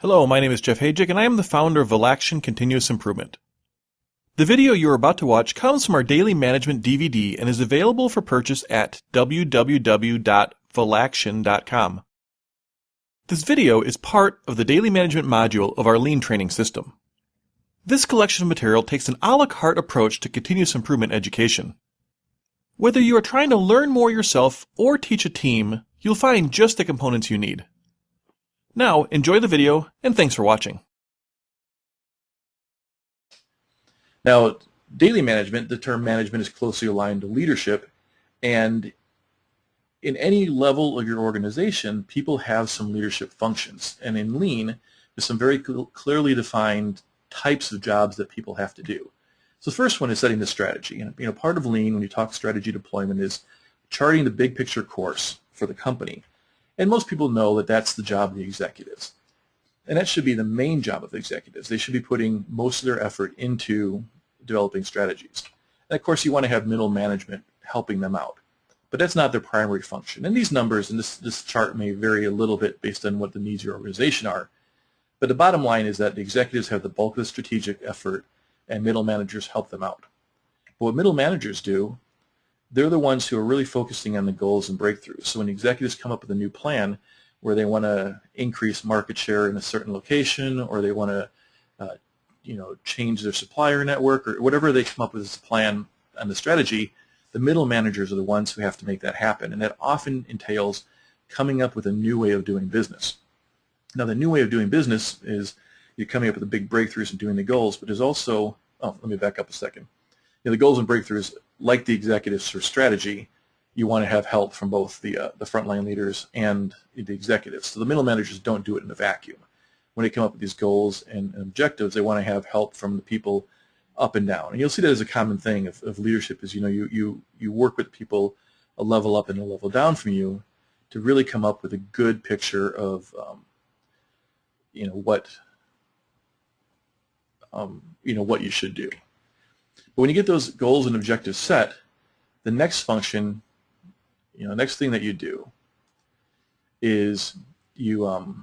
Hello, my name is Jeff Hajic, and I am the founder of Valaction Continuous Improvement. The video you are about to watch comes from our Daily Management DVD and is available for purchase at www.valaction.com. This video is part of the Daily Management module of our Lean training system. This collection of material takes an a la carte approach to continuous improvement education. Whether you are trying to learn more yourself or teach a team, you'll find just the components you need. Now, enjoy the video, and thanks for watching. Now, daily management, the term management is closely aligned to leadership, and in any level of your organization, people have some leadership functions. And in Lean, there's some very clearly defined types of jobs that people have to do. So the first one is setting the strategy. And part of Lean, when you talk strategy deployment, is charting the big picture course for the company. And most people know that that's the job of the executives. And that should be the main job of the executives. They should be putting most of their effort into developing strategies. And of course, you want to have middle management helping them out. But that's not their primary function. And these numbers and this chart may vary a little bit based on what the needs of your organization are. But the bottom line is that the executives have the bulk of the strategic effort and middle managers help them out. But what middle managers do, they're the ones who are really focusing on the goals and breakthroughs. So when executives come up with a new plan where they want to increase market share in a certain location, or they want to change their supplier network, or whatever they come up with as a plan and the strategy, the middle managers are the ones who have to make that happen. And that often entails coming up with a new way of doing business. Now, the new way of doing business is you're coming up with the big breakthroughs and doing the goals, but there's also, let me back up a second. The goals and breakthroughs, like the executives for strategy, you want to have help from both the frontline leaders and the executives. So the middle managers don't do it in a vacuum. When they come up with these goals and objectives, they want to have help from the people up and down. And you'll see that as a common thing of leadership is, you work with people a level up and a level down from you to really come up with a good picture of what you should do. But when you get those goals and objectives set, the next function, next thing that you do is you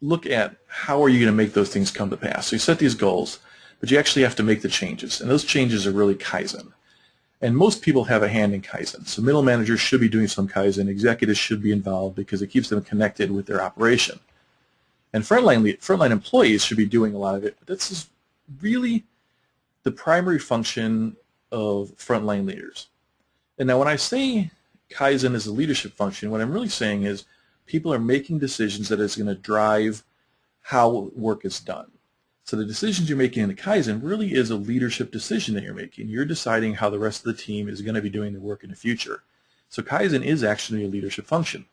look at how are you going to make those things come to pass. So you set these goals, but you actually have to make the changes, and those changes are really Kaizen. And most people have a hand in Kaizen. So middle managers should be doing some Kaizen. Executives should be involved because it keeps them connected with their operation. And frontline employees should be doing a lot of it, but this is really the primary function of frontline leaders. And now when I say Kaizen is a leadership function, what I'm really saying is people are making decisions that is going to drive how work is done. So the decisions you're making in the Kaizen really is a leadership decision that you're making. You're deciding how the rest of the team is going to be doing the work in the future. So Kaizen is actually a leadership function.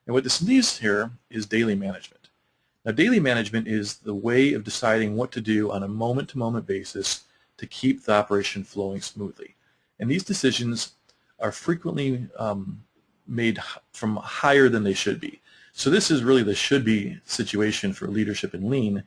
And what this leaves here is daily management. Now, daily management is the way of deciding what to do on a moment-to-moment basis to keep the operation flowing smoothly. And these decisions are frequently made from higher than they should be. So this is really the should-be situation for leadership in Lean.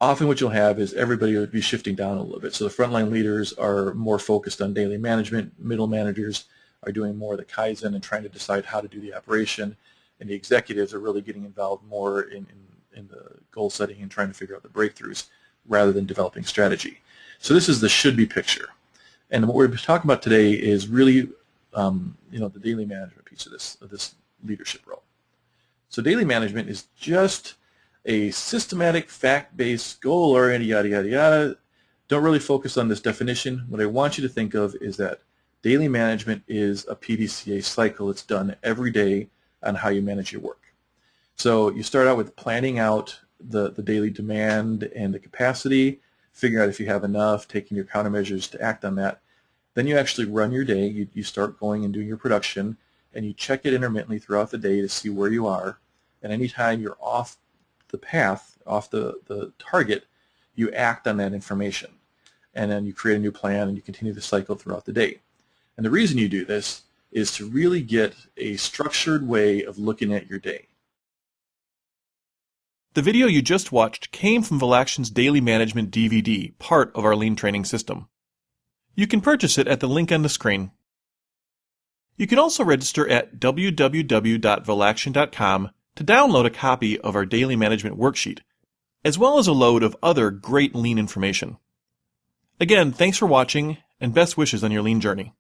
Often what you'll have is everybody will be shifting down a little bit. So the frontline leaders are more focused on daily management. Middle managers are doing more of the Kaizen and trying to decide how to do the operation. And the executives are really getting involved more in the goal setting and trying to figure out the breakthroughs rather than developing strategy. So this is the should-be picture. And what we're talking about today is really the daily management piece of this leadership role. So daily management is just a systematic, fact-based, goal-oriented, yada, yada, yada. Don't really focus on this definition. What I want you to think of is that daily management is a PDCA cycle. It's done every day on how you manage your work. So you start out with planning out the daily demand and the capacity, figuring out if you have enough, taking your countermeasures to act on that. Then you actually run your day. You start going and doing your production, and you check it intermittently throughout the day to see where you are. And anytime you're off the path, off the target, you act on that information. And then you create a new plan, and you continue the cycle throughout the day. And the reason you do this is to really get a structured way of looking at your day. The video you just watched came from Valaction's Daily Management DVD, part of our Lean training system. You can purchase it at the link on the screen. You can also register at www.valaction.com to download a copy of our daily management worksheet, as well as a load of other great Lean information. Again, thanks for watching, and best wishes on your Lean journey.